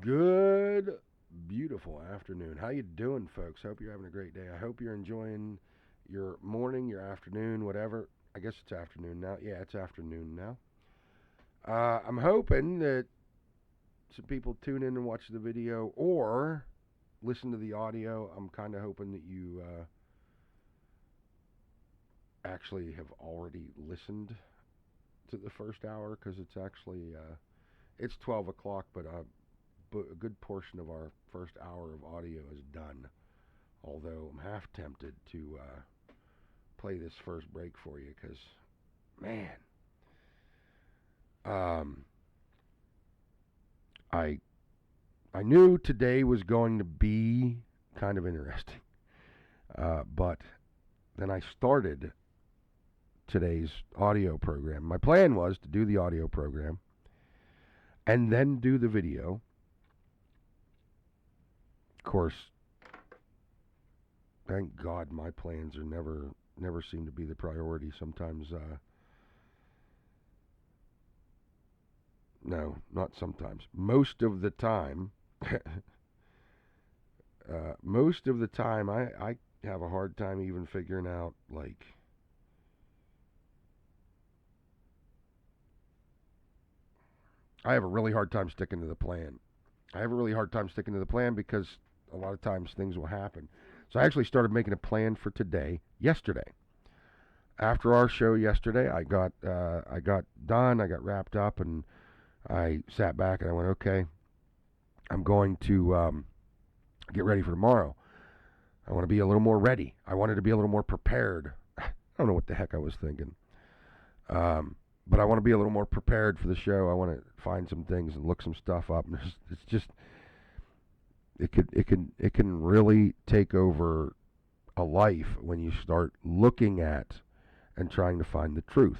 Good, beautiful afternoon. How you doing, folks? Hope you're having a great day. I hope you're enjoying your morning, your afternoon, whatever. I guess it's afternoon now. Yeah, it's afternoon now. I'm hoping that some people tune in and watch the video or listen to the audio. I'm kind of hoping that you actually have already listened to the first hour because it's actually it's 12 o'clock, but a good portion of our first hour of audio is done. Although I'm half tempted to play this first break for you because, man, um, I I knew today was going to be kind of interesting, but then I started today's audio program. My plan was to do the audio program and then do the video. Of course, thank God my plans are never seem to be the priority. Sometimes no, not sometimes. Most of the time, I have a hard time even figuring out like I have a really hard time sticking to the plan. I have a really hard time sticking to the plan because a lot of times things will happen. So I actually started making a plan for today yesterday. After our show yesterday, I got done, I got wrapped up, and I sat back and I went, okay, I'm going to get ready for tomorrow. I want to be a little more ready. I wanted to be a little more prepared. I don't know what the heck I was thinking. But I want to be a little more prepared for the show. I want to find some things and look some stuff up. And it's just it can really take over a life when you start looking at and trying to find the truth.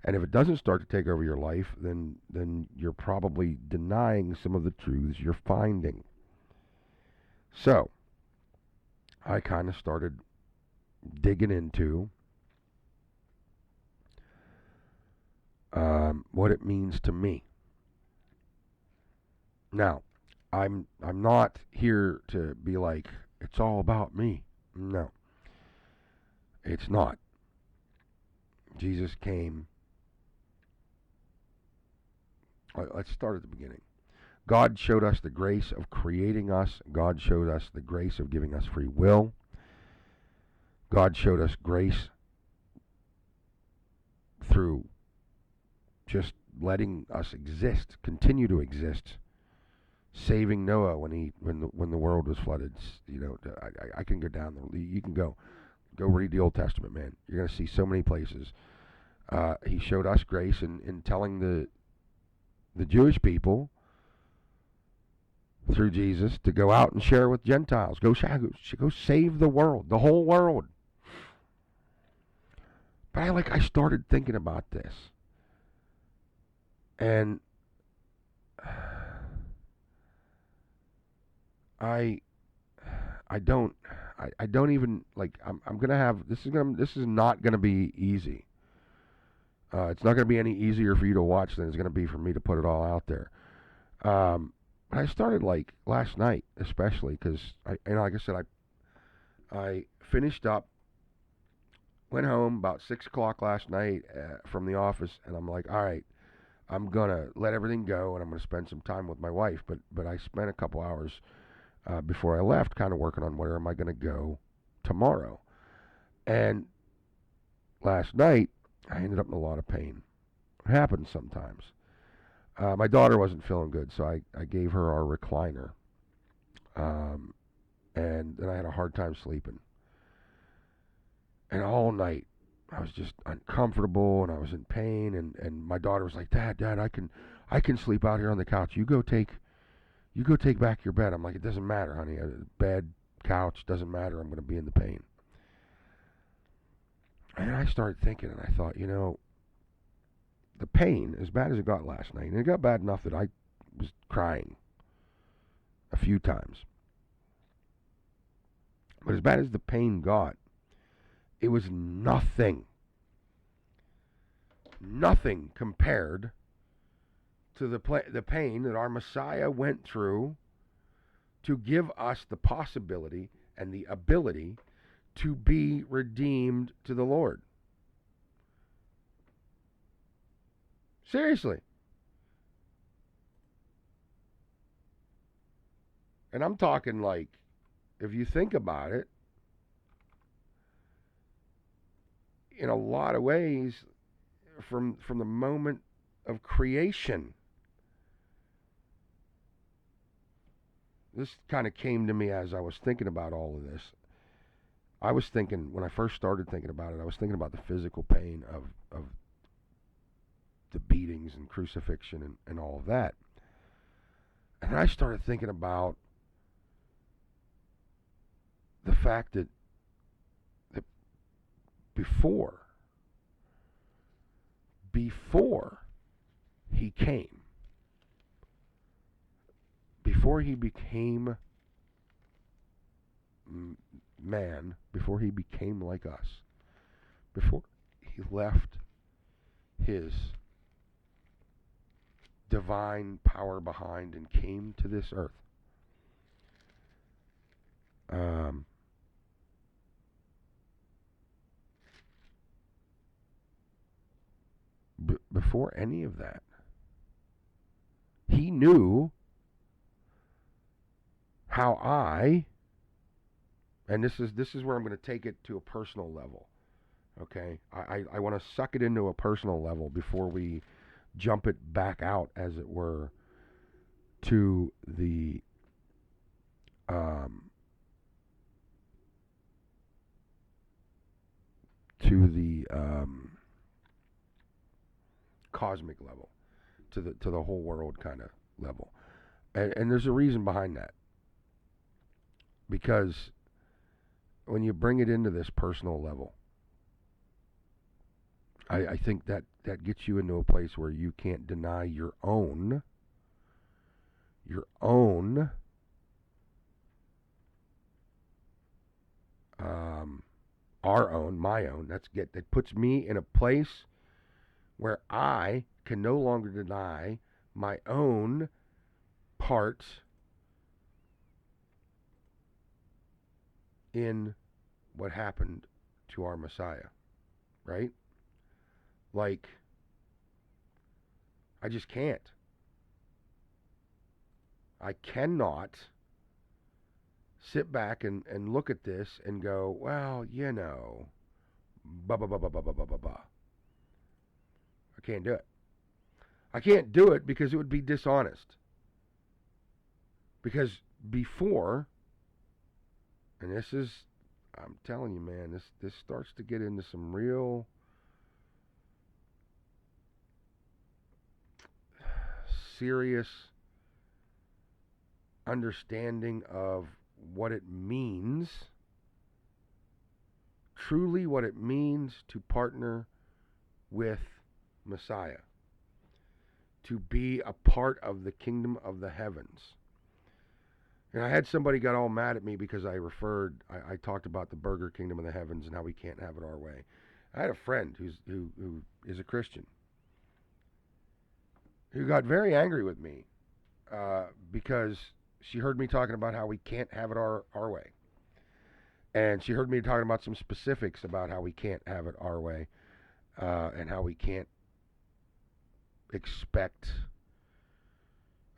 And if it doesn't start to take over your life, then you're probably denying some of the truths you're finding. So I kind of started digging into what it means to me. Now, I'm not here to be like it's all about me. No, it's not. Jesus came. Let's start at the beginning. God showed us the grace of creating us. God showed us the grace of giving us free will. God showed us grace through just letting us exist, continue to exist, saving Noah when the world was flooded. You know, I can go down there. You can go read the Old Testament, man. You're going to see so many places. He showed us grace in telling the Jewish people through Jesus to go out and share with Gentiles. Go save the world, the whole world. But I started thinking about this, and I I don't I don't even like I'm gonna have this is not gonna be easy. It's not gonna be any easier for you to watch than it's gonna be for me to put it all out there. But I started like last night, especially because like I said, I finished up, went home about 6 o'clock last night from the office, and I'm like, all right, I'm gonna let everything go, and I'm gonna spend some time with my wife. But I spent a couple hours before I left, kind of working on where am I gonna go tomorrow. And last night, I ended up in a lot of pain. It happens sometimes. My daughter wasn't feeling good, so I gave her our recliner, um, and then I had a hard time sleeping. And all night, I was just uncomfortable and I was in pain. And my daughter was like, Dad, I can sleep out here on the couch. You go take back your bed. I'm like, it doesn't matter, honey. Bed, couch, doesn't matter. I'm going to be in the pain. And I started thinking, and I thought, the pain, as bad as it got last night, and it got bad enough that I was crying a few times. But as bad as the pain got, it was nothing compared to the pain that our Messiah went through to give us the possibility and the ability to be redeemed to the Lord. Seriously. And I'm talking like, if you think about it, in a lot of ways, from the moment of creation, this kind of came to me as I was thinking about all of this. I was thinking, when I first started thinking about it, I was thinking about the physical pain of the beatings and crucifixion and all of that. And I started thinking about the fact that before he came, before he became man, before he became like us, before he left his divine power behind and came to this earth, before any of that, he knew how and this is where I'm going to take it to a personal level. Okay, I want to suck it into a personal level before we jump it back out, as it were, to the cosmic level, to the whole world kind of level, and there's a reason behind that, because when you bring it into this personal level, I think that gets you into a place where you can't deny your own our own, my own. That puts me in a place where I can no longer deny my own parts in what happened to our Messiah, right? Like, I just can't. I cannot sit back and look at this and go, well, blah, blah, blah, blah, blah, blah, blah, blah, blah. I can't do it. I can't do it because it would be dishonest. Because before, and this is, I'm telling you, man, this starts to get into some real serious understanding of what it means, truly what it means to partner with Messiah, to be a part of the kingdom of the heavens. And I had somebody got all mad at me because I talked about the burger kingdom of the heavens and how we can't have it our way. I had a friend who is a Christian who got very angry with me because she heard me talking about how we can't have it our way. And she heard me talking about some specifics about how we can't have it our way, and how we can't expect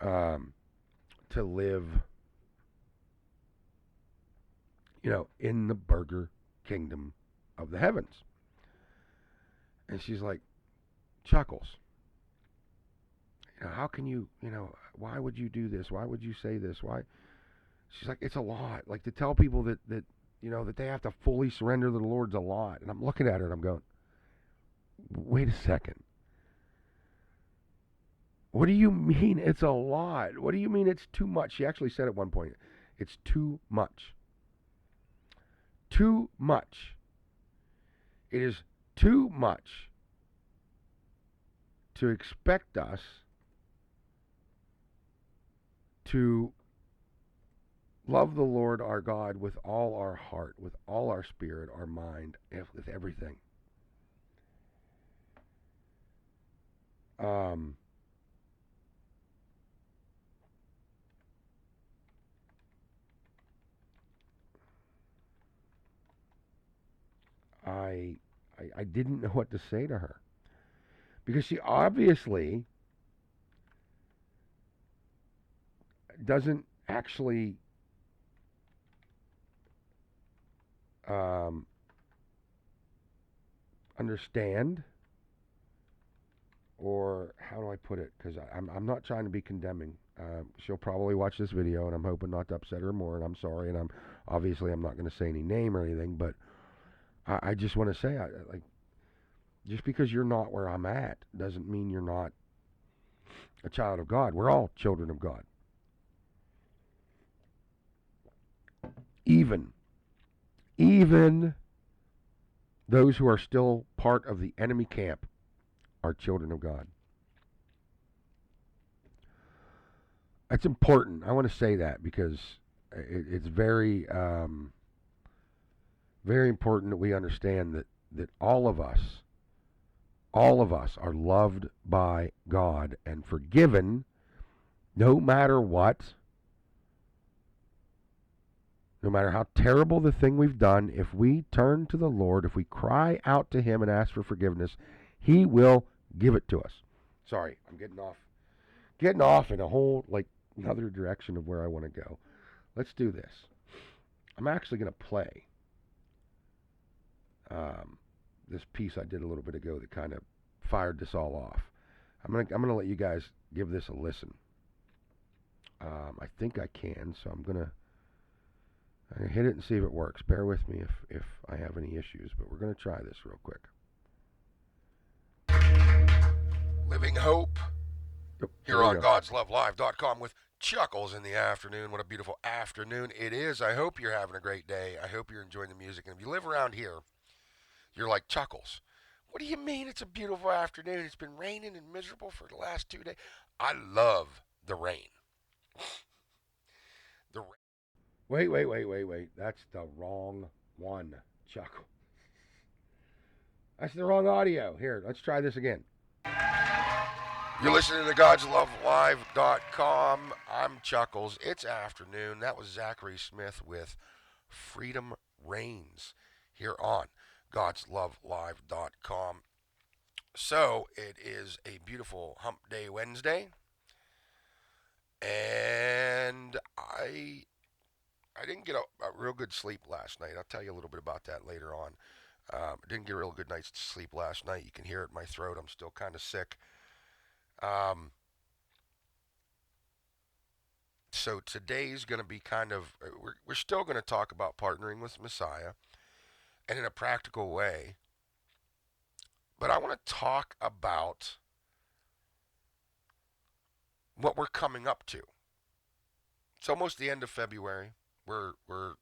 to live, in the burger kingdom of the heavens. And she's like, chuckles. How can you, why would you do this? Why would you say this? Why? She's like, it's a lot. Like, to tell people that that they have to fully surrender to the Lord's a lot. And I'm looking at her and I'm going, wait a second. What do you mean it's a lot? What do you mean it's too much? She actually said at one point, it's too much. Too much. It is too much to expect us to love the Lord our God with all our heart, with all our spirit, our mind, with everything. I, I didn't know what to say to her because she obviously doesn't actually um, understand, or how do I put it? Because I'm not trying to be condemning. She'll probably watch this video, and I'm hoping not to upset her more. And I'm sorry, and I'm not going to say any name or anything, but I just want to say, like, just because you're not where I'm at doesn't mean you're not a child of God. We're all children of God. Even even those who are still part of the enemy camp are children of God. That's important. I want to say that because it's very important that we understand that all of us are loved by God and forgiven no matter what, no matter how terrible the thing we've done. If we turn to the Lord, if we cry out to Him and ask for forgiveness, He will give it to us. Sorry, I'm getting off in a whole like another direction of where I want to go. Let's do this. I'm actually going to play um, this piece I did a little bit ago that kind of fired this all off. I'm gonna let you guys give this a listen. I think I can, so I'm gonna hit it and see if it works. Bear with me if I have any issues, but we're gonna try this real quick. Living Hope here on God'sLoveLive.com with Chuckles in the afternoon. What a beautiful afternoon it is. I hope you're having a great day. I hope you're enjoying the music. And if you live around here, you're like, Chuckles, what do you mean it's a beautiful afternoon? It's been raining and miserable for the last 2 days. I love the rain. The Wait. That's the wrong one, Chuckle. That's the wrong audio. Here, let's try this again. You're listening to God'sLoveLive.com. I'm Chuckles. It's afternoon. That was Zachary Smith with Freedom Reigns here on God'sLoveLive.com. So it is a beautiful Hump Day Wednesday, and I didn't get a real good sleep last night. I'll tell you a little bit about that later on. I didn't get a real good night's sleep last night. You can hear it in my throat. I'm still kind of sick. So today's going to be kind of, we're still going to talk about partnering with Messiah and in a practical way. But I want to talk about what we're coming up to. It's almost the end of February. We're a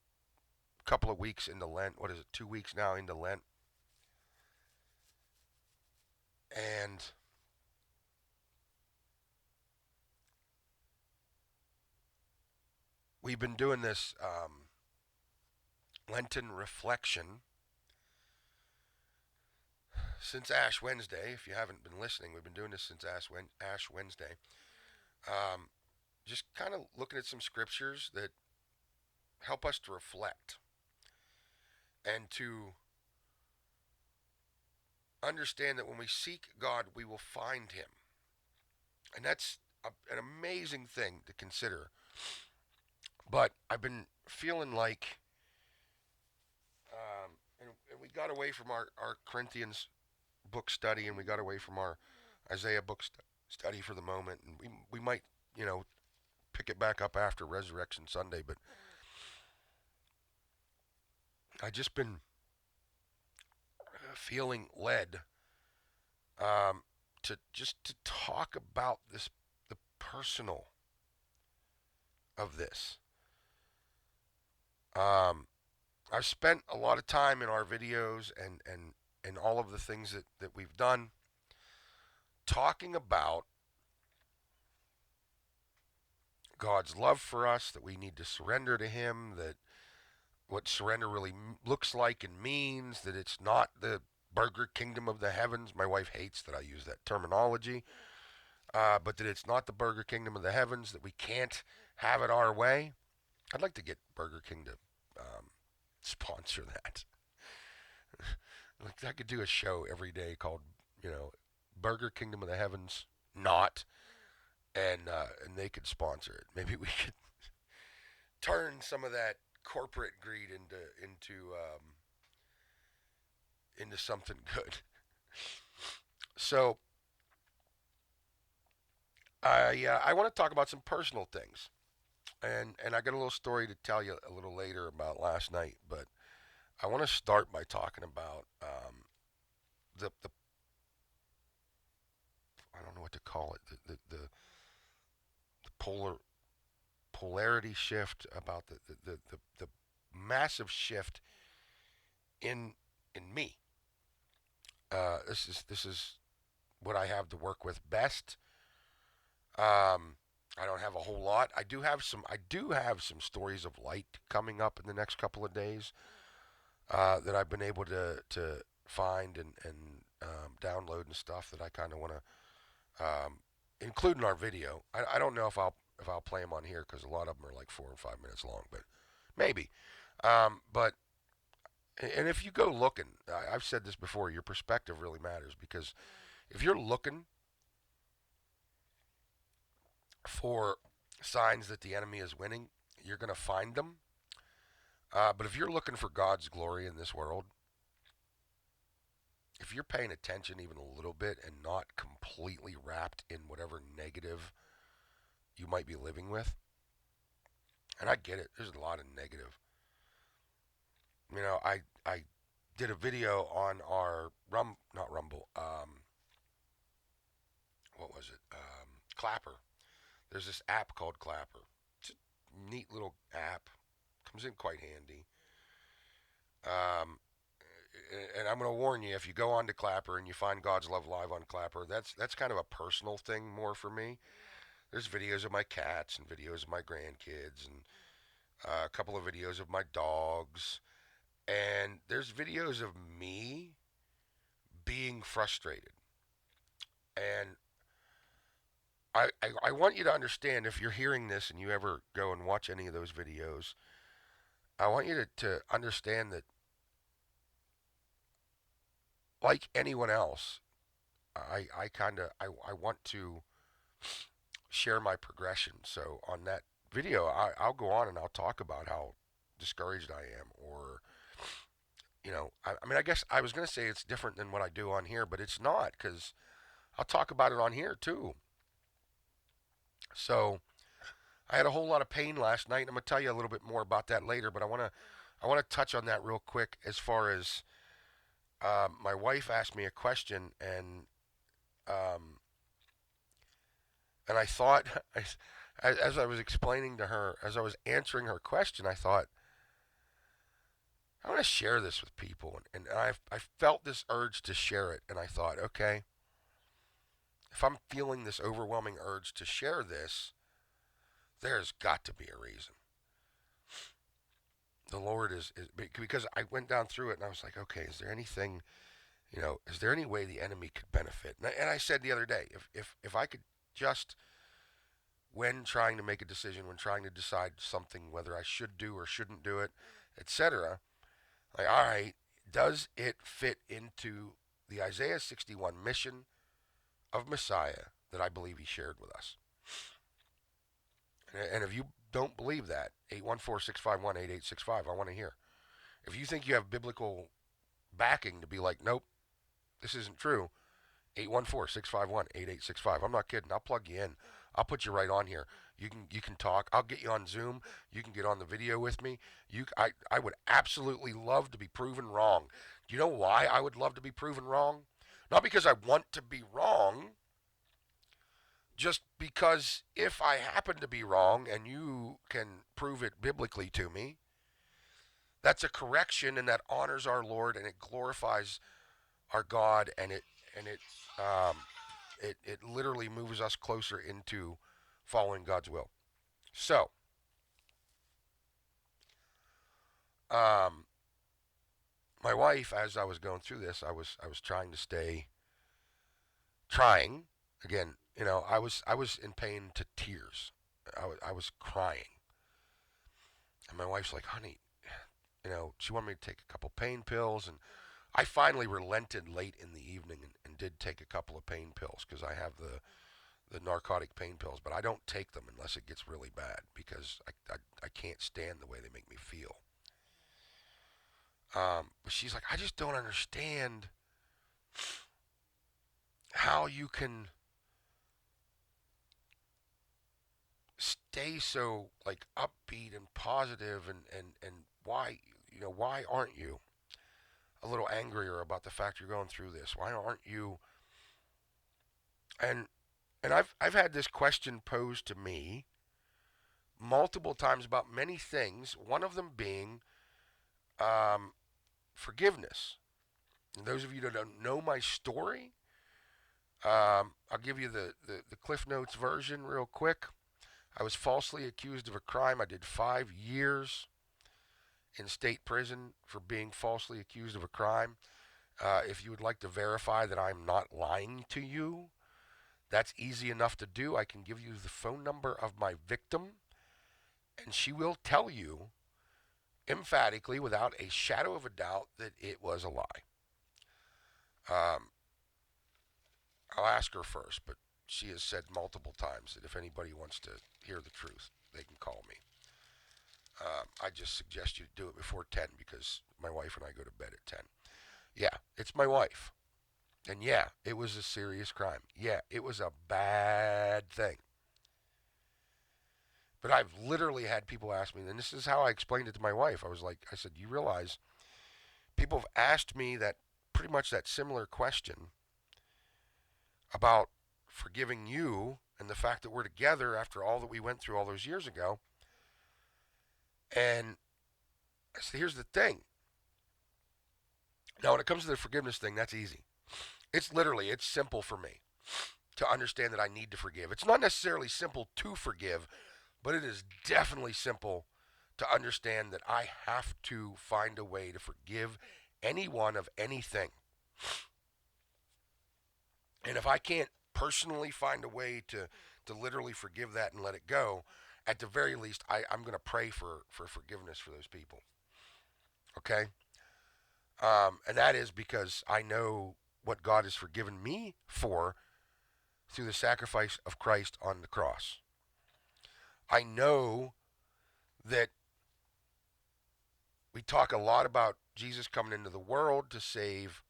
couple of weeks into Lent. What is it? 2 weeks now into Lent. And we've been doing this Lenten reflection since Ash Wednesday. If you haven't been listening, we've been doing this since Ash Wednesday. Just kind of looking at some scriptures that help us to reflect and to understand that when we seek God, we will find Him. And that's an amazing thing to consider. But I've been feeling like, and we got away from our Corinthians book study, and we got away from our Isaiah book study for the moment, and we might, pick it back up after Resurrection Sunday. But I just been feeling led to talk about the personal of this. I've spent a lot of time in our videos and all of the things that we've done talking about God's love for us, that we need to surrender to Him, that what surrender really looks like and means, that it's not the burger kingdom of the heavens. My wife hates that I use that terminology, but that it's not the burger kingdom of the heavens, that we can't have it our way. I'd like to get Burger King to sponsor that. Like I could do a show every day called, you know, Burger Kingdom of the Heavens, not, and they could sponsor it. Maybe we could turn some of that corporate greed into something good. So I want to talk about some personal things, and I got a little story to tell you a little later about last night, but I want to start by talking about the I don't know what to call it, the polarity shift, about the massive shift in me. This is what I have to work with best. I don't have a whole lot. I do have some stories of light coming up in the next couple of days that I've been able to find and download and stuff that I kind of want to include in our video. I don't know if I'll play them on here because a lot of them are like 4 or 5 minutes long, but maybe. But and if you go looking, I've said this before, your perspective really matters, because if you're looking for signs that the enemy is winning, you're going to find them. But if you're looking for God's glory in this world, if you're paying attention even a little bit and not completely wrapped in whatever negative you might be living with, and I get it, there's a lot of negative. You know, I did a video on our not Rumble, what was it? Clapper. There's this app called Clapper. It's a neat little app. Comes in quite handy. Um, and I'm going to warn you, if you go on to Clapper and you find God's Love Live on Clapper, that's kind of a personal thing more for me. There's videos of my cats and videos of my grandkids and a couple of videos of my dogs, and there's videos of me being frustrated. And I want you to understand, if you're hearing this and you ever go and watch any of those videos, I want you to understand that, like anyone else, I want to share my progression. So on that video, I'll go on and I'll talk about how discouraged I am, or I mean, I guess I was going to say it's different than what I do on here, but it's not, because I'll talk about it on here too. So I had a whole lot of pain last night. I'm going to tell you a little bit more about that later, but I want to touch on that real quick. As far as my wife asked me a question, um, and I thought, as I was explaining to her, as I was answering her question, I thought, I want to share this with people, and I felt this urge to share it, and I thought, okay, if I'm feeling this overwhelming urge to share this, there's got to be a reason. The Lord is, because I went down through it and I was like, okay, is there anything, is there any way the enemy could benefit? And I said the other day, if I could just, when trying to make a decision, when trying to decide something, whether I should do or shouldn't do it, etc., like, all right, does it fit into the Isaiah 61 mission of Messiah that I believe he shared with us? And if you don't believe that, 814-651-8865, I want to hear. If you think you have biblical backing to be like, nope, this isn't true, 814-651-8865. I'm not kidding. I'll plug you in. I'll put you right on here. You can talk. I'll get you on Zoom. You can get on the video with me. I would absolutely love to be proven wrong. Do you know why I would love to be proven wrong? Not because I want to be wrong, just because if I happen to be wrong and you can prove it biblically to me, that's a correction, and that honors our Lord, and it glorifies our God, and um, it literally moves us closer into following God's will. So, um, my wife, as I was going through this, I was trying to stay trying again. I was in pain to tears. I was crying, and my wife's like, "Honey," she wanted me to take a couple pain pills, and I finally relented late in the evening and did take a couple of pain pills because I have the narcotic pain pills, but I don't take them unless it gets really bad because I can't stand the way they make me feel. But she's like, I just don't understand how you can stay so like upbeat and positive and why why aren't you a little angrier about the fact you're going through this? Why aren't you and I've had this question posed to me multiple times about many things, one of them being um, forgiveness. And those of you that don't know my story, I'll give you the Cliff Notes version real quick. I was falsely accused of a crime. I did 5 years in state prison for being falsely accused of a crime. If you would like to verify that I'm not lying to you, that's easy enough to do. I can give you the phone number of my victim, and she will tell you emphatically, without a shadow of a doubt, that it was a lie. Um, I'll ask her first, but she has said multiple times that if anybody wants to hear the truth, they can call me. I just suggest you do it before 10 because my wife and I go to bed at 10. Yeah, it's my wife. And yeah, it was a serious crime. Yeah, it was a bad thing. But I've literally had people ask me, and this is how I explained it to my wife. I said, you realize people have asked me that pretty much that similar question about forgiving you and the fact that we're together after all that we went through all those years ago. And I said, here's the thing. Now, when it comes to the forgiveness thing, that's easy. It's simple for me to understand that I need to forgive. It's not necessarily simple to forgive, but it is definitely simple to understand that I have to find a way to forgive anyone of anything. And if I can't personally find a way to literally forgive that and let it go, at the very least, I'm going to pray for forgiveness for those people. Okay? And that is because I know what God has forgiven me for through the sacrifice of Christ on the cross. I know that we talk a lot about Jesus coming into the world to save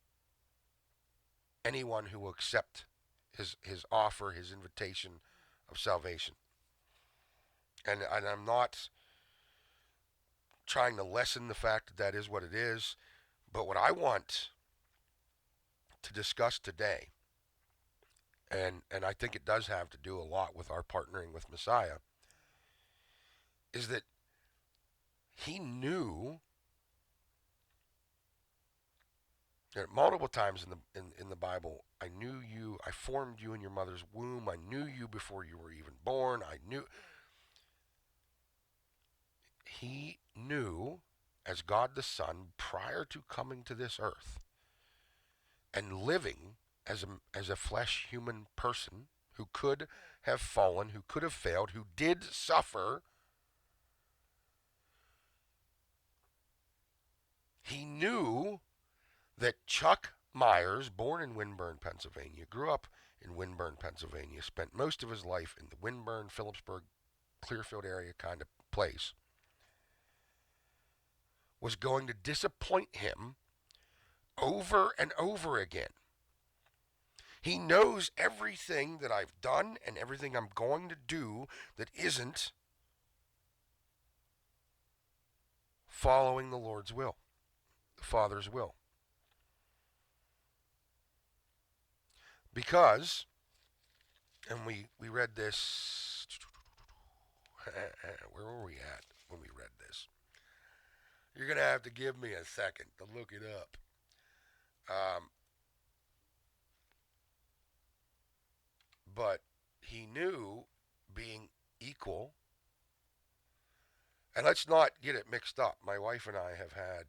anyone who will accept his offer, his invitation of salvation. And I'm not trying to lessen the fact that that is what it is, but what I want to discuss today, and I think it does have to do a lot with our partnering with Messiah, is that he knew that multiple times in the Bible, I knew you, I formed you in your mother's womb, I knew you before you were even born, I knew. He knew as God the Son prior to coming to this earth and living as a flesh human person who could have fallen, who could have failed, who did suffer. He knew that Chuck Myers, born in Winburn, Pennsylvania, grew up in Winburn, Pennsylvania, spent most of his life in the Winburn, Phillipsburg, Clearfield area kind of place, was going to disappoint him over and over again. He knows everything that I've done and everything I'm going to do that isn't following the Lord's will, the Father's will. Because, and we read this, where were we at when we read this? You're going to have to give me a second to look it up. But he knew being equal, and let's not get it mixed up. My wife and I have had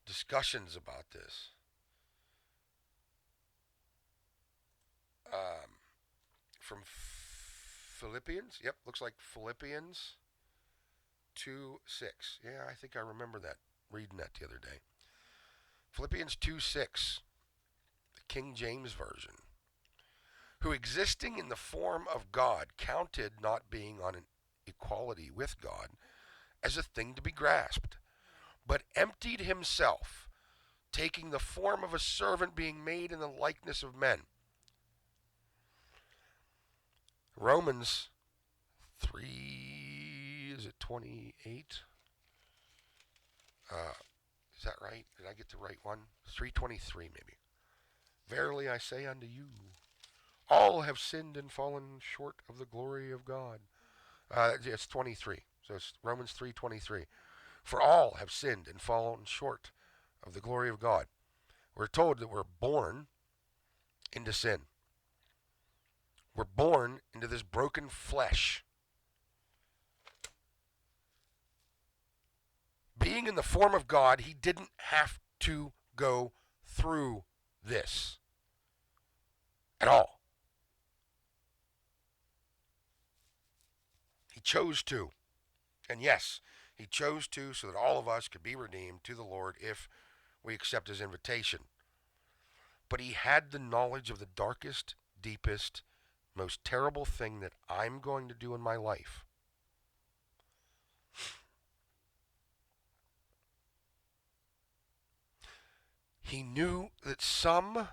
discussions about this. Um, from Philippians. Yep, looks like Philippians 2 6. Yeah, I think I remember that, reading that the other day. Philippians 2 6, the King James Version. Who existing in the form of God counted not being on an equality with God as a thing to be grasped, but emptied himself, taking the form of a servant, being made in the likeness of men. Romans 3, is it 28? Is that right? Did I get the right one? 3:23 maybe. Verily I say unto you, all have sinned and fallen short of the glory of God. It's 23. So it's Romans 3:23. For all have sinned and fallen short of the glory of God. We're told that we're born into sin. We're born into this broken flesh. Being in the form of God, he didn't have to go through this at all. He chose to. And yes, he chose to so that all of us could be redeemed to the Lord if we accept his invitation. But he had the knowledge of the darkest, deepest, most terrible thing that I'm going to do in my life. He knew that some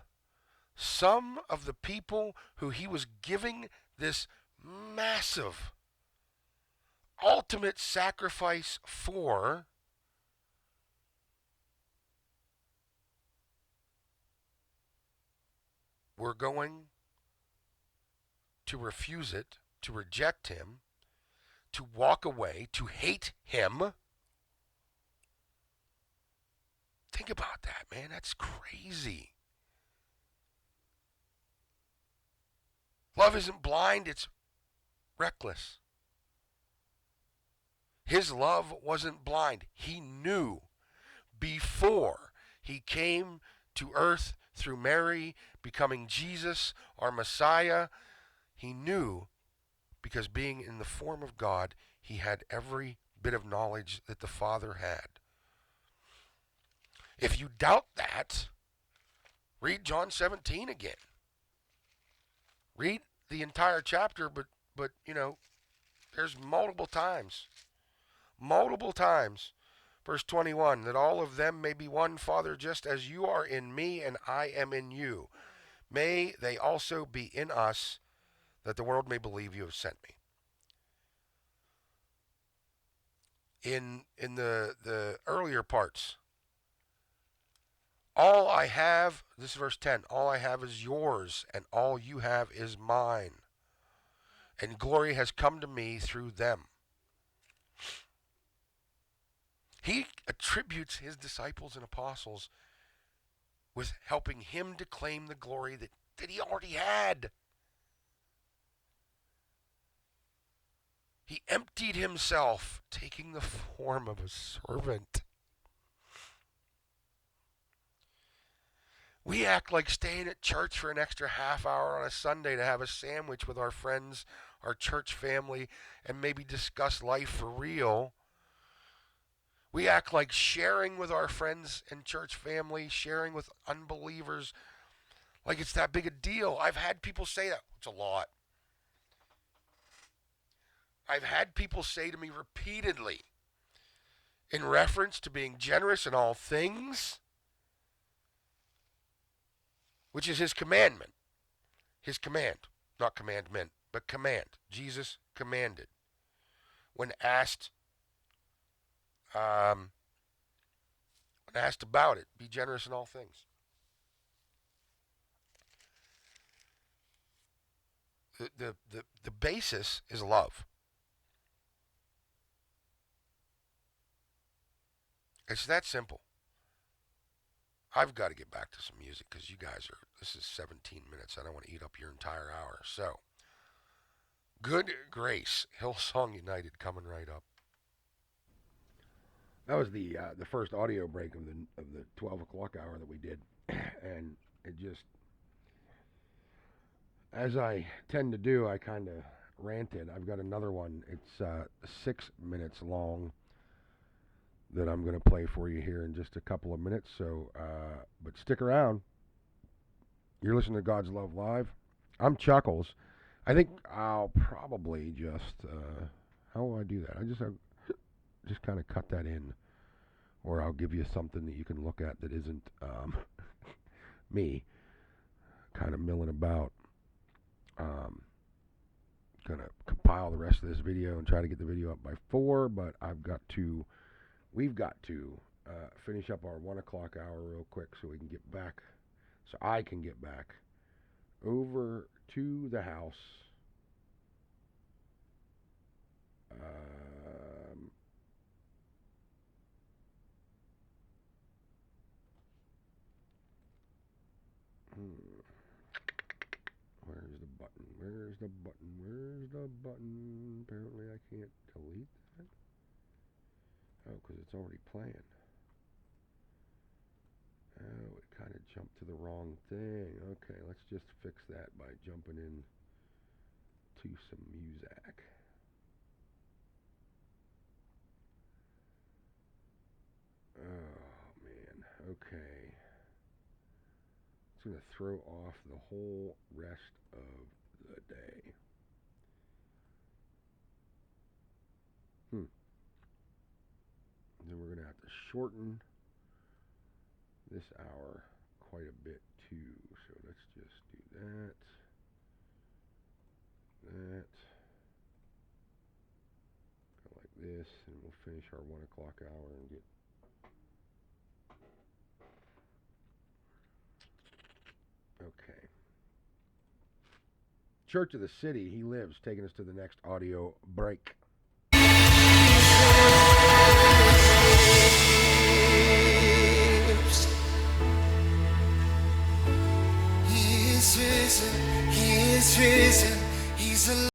of the people who he was giving this massive, ultimate sacrifice for were going to refuse it, to reject him, to walk away, to hate him. Think about that, man. That's crazy. Love isn't blind, it's reckless. His love wasn't blind. He knew before he came to earth through Mary, becoming Jesus, our Messiah. He knew because being in the form of God, he had every bit of knowledge that the Father had. If you doubt that, read John 17 again. Read the entire chapter, but there's multiple times. Verse 21, that all of them may be one, Father, just as you are in me and I am in you. May they also be in us, that the world may believe you have sent me. In the earlier parts, all I have, this is verse 10, all I have is yours, and all you have is mine. And glory has come to me through them. He attributes his disciples and apostles with helping him to claim the glory that he already had. He emptied himself, taking the form of a servant. We act like staying at church for an extra half hour on a Sunday to have a sandwich with our friends, our church family, and maybe discuss life for real. We act like sharing with our friends and church family, sharing with unbelievers, like it's that big a deal. I've had people say that. It's a lot. I've had people say to me repeatedly, in reference to being generous in all things, which is his commandment. His command. Not commandment, but command. Jesus commanded. When asked about it, be generous in all things. The basis is love. It's that simple. I've got to get back to some music because you guys are, this is 17 minutes. I don't want to eat up your entire hour. So, Good Grace, Hillsong United coming right up. That was the first audio break of the 12 o'clock hour that we did, and it just, as I tend to do, I kind of ranted, I've got another one. It's 6 minutes long that I'm going to play for you here in just a couple of minutes. So, but stick around. You're listening to God's Love Live. I'm Chuckles. I think I'll probably just how will I do that? I just kind of cut that in, or I'll give you something that you can look at that isn't me kind of milling about. Gonna compile the rest of this video and try to get the video up by 4, but we've got to finish up our 1 o'clock hour real quick so we can get back, so I can get back over to the house. Where's the button? Where's the button? Where's the button? Apparently I can't delete that. Oh, because it's already playing. Oh, it kind of jumped to the wrong thing. Okay, let's just fix that by jumping in to some music. Oh, man. Okay. It's going to throw off the whole rest of the day. Then we're going to have to shorten this hour quite a bit too. So let's just do that. Go like this, and we'll finish our 1 o'clock hour and get. Okay. Church of the City, He Lives, taking us to the next audio break. He is risen, He is risen, He's alive.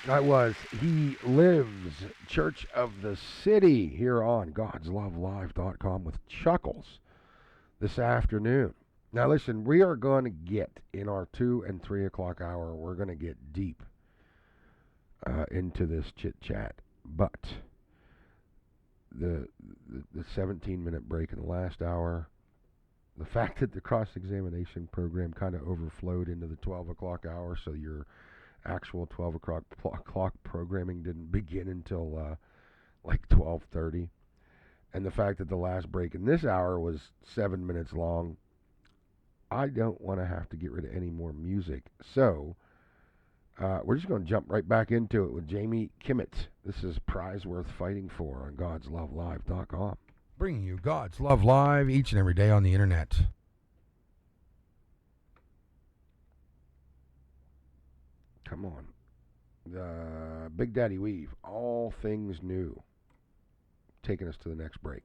That was He Lives, Church of the City, here on God'sLoveLive.com with Chuckles this afternoon. Now listen, we are going to get, in our 2 and 3 o'clock hour, we're going to get deep into this chit-chat. But the 17-minute break in the last hour, the fact that the cross-examination program kind of overflowed into the 12 o'clock hour, so your actual 12 o'clock programming didn't begin until like 12:30, and the fact that the last break in this hour was 7 minutes long, I don't want to have to get rid of any more music. So we're just going to jump right back into it with Jamie Kimmett. This is Prize Worth Fighting For on God'sLoveLive.com. Bringing you God's Love Live each and every day on the internet. Come on. The Big Daddy Weave, All Things New. Taking us to the next break.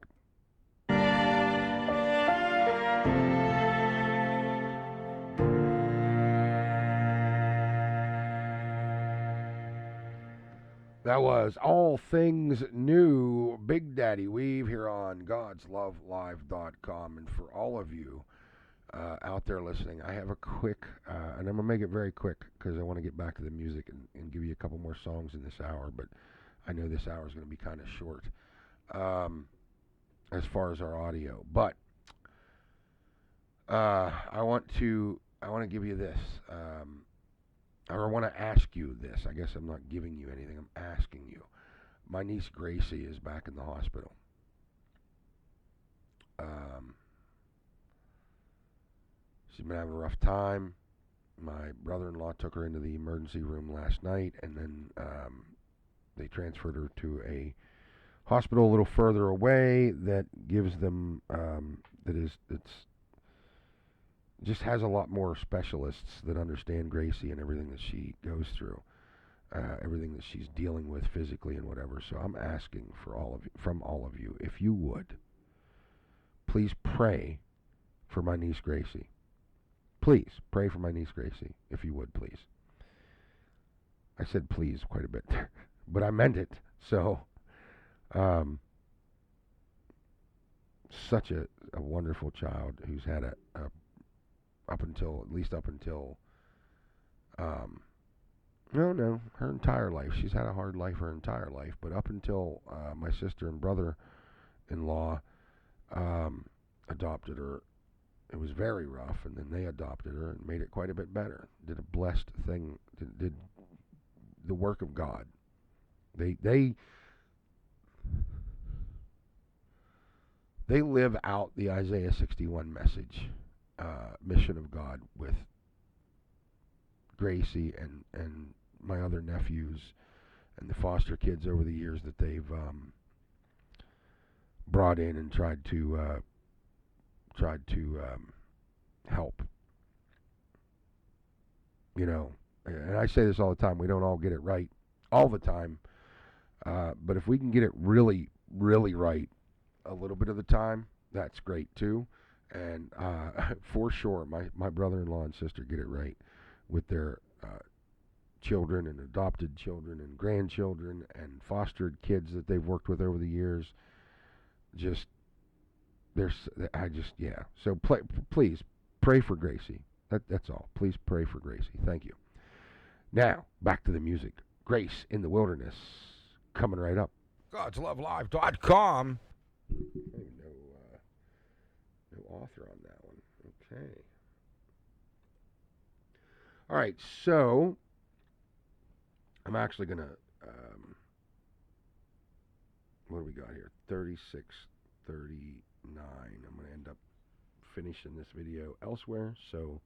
That was All Things New, Big Daddy Weave here on God'sLoveLive.com. And for all of you out there listening, I have a quick, and I'm going to make it very quick because I want to get back to the music and give you a couple more songs in this hour, but I know this hour is going to be kind of short as far as our audio. But I want to give you this, or I want to ask you this. I guess I'm not giving you anything, I'm asking you. My niece Gracie is back in the hospital. She's been having a rough time. My brother-in-law took her into the emergency room last night, and then they transferred her to a hospital a little further away that gives them it's just has a lot more specialists that understand Gracie and everything that she goes through, everything that she's dealing with physically and whatever. So I'm asking from all of you, if you would, please pray for my niece Gracie. Please pray for my niece Gracie, if you would, please. I said please quite a bit, but I meant it. So, such a wonderful child who's had a at least up until, no, her entire life. She's had a hard life her entire life, but up until my sister and brother-in-law adopted her, it was very rough, and then they adopted her and made it quite a bit better. Did a blessed thing. Did the work of God. They live out the Isaiah 61 message, mission of God with Gracie and my other nephews and the foster kids over the years that they've brought in and tried to help. You know, and I say this all the time. We don't all get it right all the time, but if we can get it really, really right a little bit of the time, that's great too. And for sure, my brother-in-law and sister get it right with their children and adopted children and grandchildren and fostered kids that they've worked with over the years. Just yeah. So please pray for Gracie. That's all. Please pray for Gracie. Thank you. Now back to the music. Grace in the Wilderness, coming right up. GodsLoveLive.com. No author on that one. Okay. All right, so I'm actually going to, what do we got here? 36, 39. I'm going to end up finishing this video elsewhere, so